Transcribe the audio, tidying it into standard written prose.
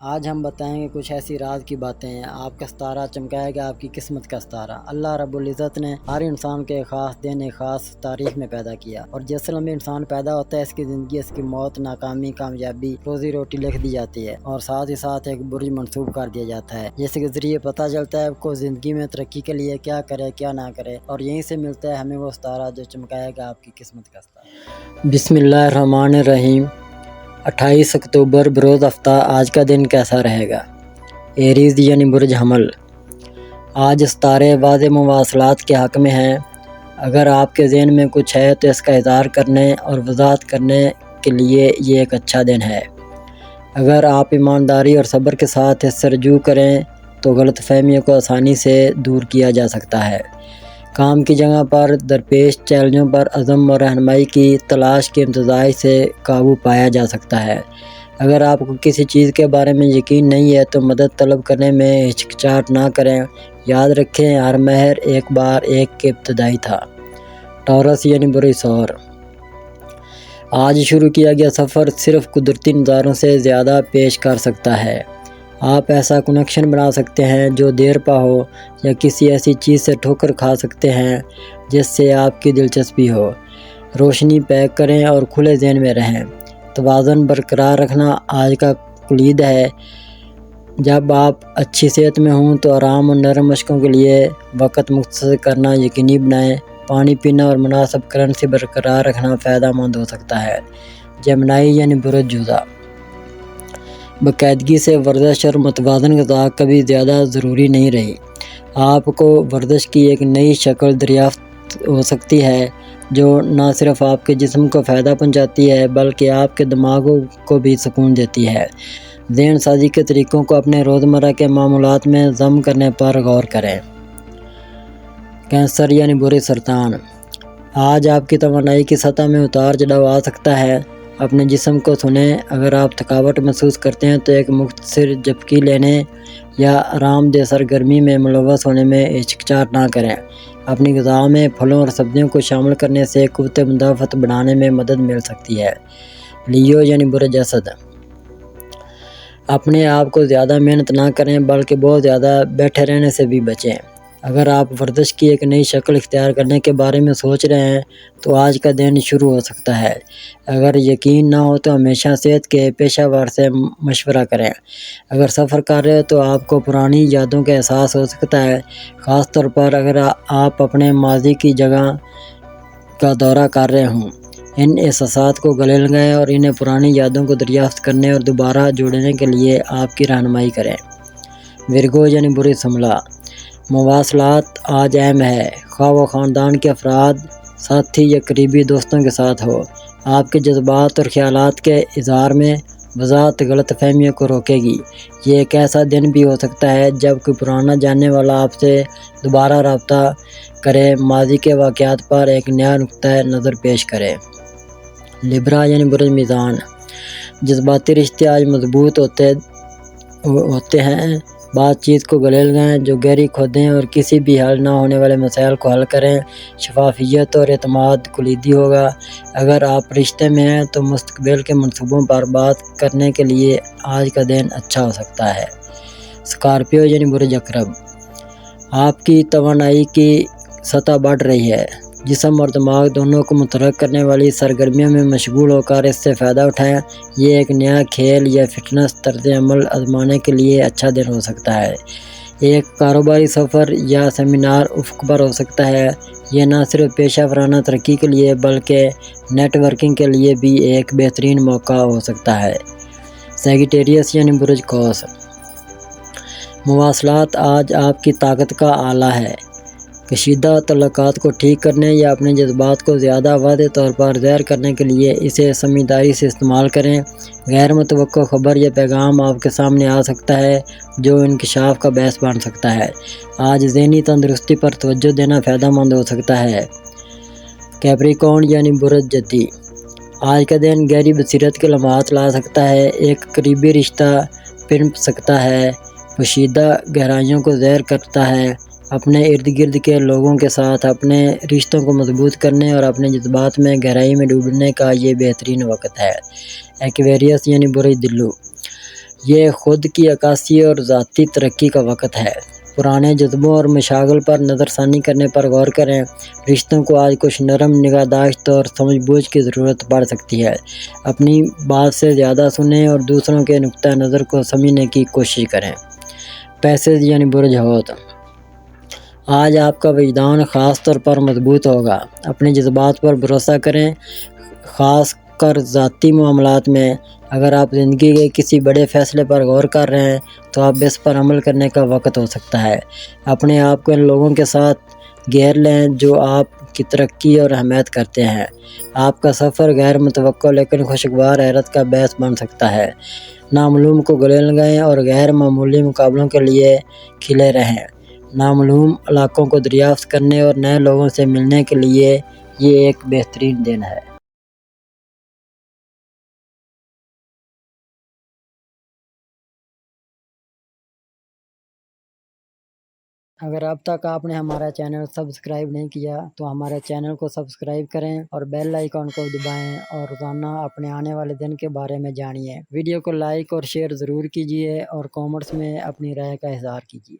آج ہم بتائیں گے کچھ ایسی راز کی باتیں ہیں۔ آپ کا ستارہ چمکائے گا آپ کی قسمت کا ستارہ۔ اللہ رب العزت نے ہر انسان کے خاص دن ایک خاص تاریخ میں پیدا کیا، اور جس لمحے انسان پیدا ہوتا ہے اس کی زندگی، اس کی موت، ناکامی، کامیابی، روزی روٹی لکھ دی جاتی ہے، اور ساتھ ہی ساتھ ایک برج منسوب کر دیا جاتا ہے، جس کے ذریعے پتہ چلتا ہے آپ کو زندگی میں ترقی کے لیے کیا کرے کیا نہ کرے، اور یہیں سے ملتا ہے ہمیں وہ ستارہ جو چمکائے گا آپ کی قسمت کا ستارہ۔ بسم اللہ الرحمن الرحیم۔ 28 اکتوبر بروز ہفتہ آج کا دن کیسا رہے گا؟ ایریز یعنی برج حمل۔ آج ستارے واضح مواصلات کے حق میں ہیں۔ اگر آپ کے ذہن میں کچھ ہے تو اس کا اظہار کرنے اور وضاحت کرنے کے لیے یہ ایک اچھا دن ہے۔ اگر آپ ایمانداری اور صبر کے ساتھ اس سے رجوع کریں تو غلط فہمیوں کو آسانی سے دور کیا جا سکتا ہے۔ کام کی جگہ پر درپیش چیلنجوں پر عزم اور رہنمائی کی تلاش کے امتزاج سے قابو پایا جا سکتا ہے۔ اگر آپ کو کسی چیز کے بارے میں یقین نہیں ہے تو مدد طلب کرنے میں ہچکچاہٹ نہ کریں۔ یاد رکھیں ہر مہر ایک بار ایک کے ابتدائی تھا۔ ٹورس یعنی برج ثور۔ آج شروع کیا گیا سفر صرف قدرتی نظاروں سے زیادہ پیش کر سکتا ہے۔ آپ ایسا کنیکشن بنا سکتے ہیں جو دیر پا ہو، یا کسی ایسی چیز سے ٹھوکر کھا سکتے ہیں جس سے آپ کی دلچسپی ہو۔ روشنی پیک کریں اور کھلے ذہن میں رہیں۔ توازن برقرار رکھنا آج کا کلید ہے۔ جب آپ اچھی صحت میں ہوں تو آرام اور نرم مشقوں کے لیے وقت مختصر کرنا یقینی بنائیں۔ پانی پینا اور مناسب کرنسی برقرار رکھنا فائدہ مند ہو سکتا ہے۔ جیمنائی یعنی برج جوزا۔ باقاعدگی سے ورزش اور متوازن غذا کبھی زیادہ ضروری نہیں رہی۔ آپ کو ورزش کی ایک نئی شکل دریافت ہو سکتی ہے جو نہ صرف آپ کے جسم کو فائدہ پہنچاتی ہے بلکہ آپ کے دماغ کو بھی سکون دیتی ہے۔ ذہن سازی کے طریقوں کو اپنے روزمرہ کے معمولات میں ضم کرنے پر غور کریں۔ کینسر یعنی برج سرطان۔ آج آپ کی توانائی کی سطح میں اتار چڑھاؤ آ سکتا ہے۔ اپنے جسم کو سنیں۔ اگر آپ تھکاوٹ محسوس کرتے ہیں تو ایک مختصر جھپکی لینے یا آرام دہ سرگرمی میں ملوث ہونے میں ہچکچاہٹ نہ کریں۔ اپنی غذا میں پھلوں اور سبزیوں کو شامل کرنے سے قوت مدافعت بڑھانے میں مدد مل سکتی ہے۔ لیو یعنی برج اسد۔ اپنے آپ کو زیادہ محنت نہ کریں بلکہ بہت زیادہ بیٹھے رہنے سے بھی بچیں۔ اگر آپ ورزش کی ایک نئی شکل اختیار کرنے کے بارے میں سوچ رہے ہیں تو آج کا دن شروع ہو سکتا ہے۔ اگر یقین نہ ہو تو ہمیشہ صحت کے پیشہ ور سے مشورہ کریں۔ اگر سفر کر رہے ہو تو آپ کو پرانی یادوں کا احساس ہو سکتا ہے، خاص طور پر اگر آپ اپنے ماضی کی جگہ کا دورہ کر رہے ہوں۔ ان احساسات کو گلے لگائیں اور انہیں پرانی یادوں کو دریافت کرنے اور دوبارہ جوڑنے کے لیے آپ کی رہنمائی کریں۔ ورگو یعنی برج حملہ۔ مواصلات آج اہم ہے، خواہ وہ خاندان کے افراد، ساتھی یا قریبی دوستوں کے ساتھ ہو۔ آپ کے جذبات اور خیالات کے اظہار میں وضاحت غلط فہمیوں کو روکے گی۔ یہ ایک ایسا دن بھی ہو سکتا ہے جب کوئی پرانا جاننے والا آپ سے دوبارہ رابطہ کرے، ماضی کے واقعات پر ایک نیا نقطہ نظر پیش کرے۔ لیبرا یعنی برج میزان۔ جذباتی رشتے آج مضبوط ہوتے ہیں۔ بات چیت کو گلے لگائیں، جو گہری کھودیں اور کسی بھی حل نہ ہونے والے مسائل کو حل کریں۔ شفافیت اور اعتماد کلیدی ہوگا۔ اگر آپ رشتے میں ہیں تو مستقبل کے منصوبوں پر بات کرنے کے لیے آج کا دن اچھا ہو سکتا ہے۔ اسکارپیو یعنی برج عقرب۔ آپ کی توانائی کی سطح بڑھ رہی ہے۔ جسم اور دماغ دونوں کو متحرک کرنے والی سرگرمیوں میں مشغول ہو کر اس سے فائدہ اٹھائیں۔ یہ ایک نیا کھیل یا فٹنس طرز عمل آزمانے کے لیے اچھا دن ہو سکتا ہے۔ ایک کاروباری سفر یا سیمینار افق پر ہو سکتا ہے۔ یہ نہ صرف پیشہ ورانہ ترقی کے لیے بلکہ نیٹ ورکنگ کے لیے بھی ایک بہترین موقع ہو سکتا ہے۔ سیگیٹیریس یعنی برج قوس۔ مواصلات آج آپ کی طاقت کا آلہ ہے۔ کشیدہ تعلقات کو ٹھیک کرنے یا اپنے جذبات کو زیادہ واضح طور پر ظاہر کرنے کے لیے اسے سمجھداری سے استعمال کریں۔ غیر متوقع خبر یا پیغام آپ کے سامنے آ سکتا ہے جو انکشاف کا باعث بن سکتا ہے۔ آج ذہنی تندرستی پر توجہ دینا فائدہ مند ہو سکتا ہے۔ کیپریکارن یعنی برج جدی۔ آج کا دن گہری بصیرت کے لمحات لا سکتا ہے۔ ایک قریبی رشتہ پنپ سکتا ہے، پوشیدہ گہرائیوں کو ظاہر کرتا ہے۔ اپنے ارد گرد کے لوگوں کے ساتھ اپنے رشتوں کو مضبوط کرنے اور اپنے جذبات میں گہرائی میں ڈوبنے کا یہ بہترین وقت ہے۔ ایکویریس یعنی برج دلو۔ یہ خود کی عکاسی اور ذاتی ترقی کا وقت ہے۔ پرانے جذبوں اور مشاغل پر نظر ثانی کرنے پر غور کریں۔ رشتوں کو آج کچھ نرم نگہداشت اور سمجھ بوجھ کی ضرورت پڑ سکتی ہے۔ اپنی بات سے زیادہ سنیں اور دوسروں کے نقطہ نظر کو سمجھنے کی کوشش کریں۔ پیسز یعنی برج حوت۔ آج آپ کا وجدان خاص طور پر مضبوط ہوگا۔ اپنے جذبات پر بھروسہ کریں، خاص کر ذاتی معاملات میں۔ اگر آپ زندگی کے کسی بڑے فیصلے پر غور کر رہے ہیں تو اب اس پر عمل کرنے کا وقت ہو سکتا ہے۔ اپنے آپ کو ان لوگوں کے ساتھ گھیر لیں جو آپ کی ترقی اور حمایت کرتے ہیں۔ آپ کا سفر غیر متوقع لیکن خوشگوار حیرت کا باعث بن سکتا ہے۔ نامعلوم کو گلے لگائیں اور غیر معمولی مقابلوں کے لیے کھلے رہیں۔ نامعلوم علاقوں کو دریافت کرنے اور نئے لوگوں سے ملنے کے لیے یہ ایک بہترین دن ہے۔ اگر اب تک آپ نے ہمارا چینل سبسکرائب نہیں کیا تو ہمارے چینل کو سبسکرائب کریں اور بیل آئیکن کو دبائیں اور روزانہ اپنے آنے والے دن کے بارے میں جانیے۔ ویڈیو کو لائک اور شیئر ضرور کیجیے اور کامنٹس میں اپنی رائے کا اظہار کیجیے۔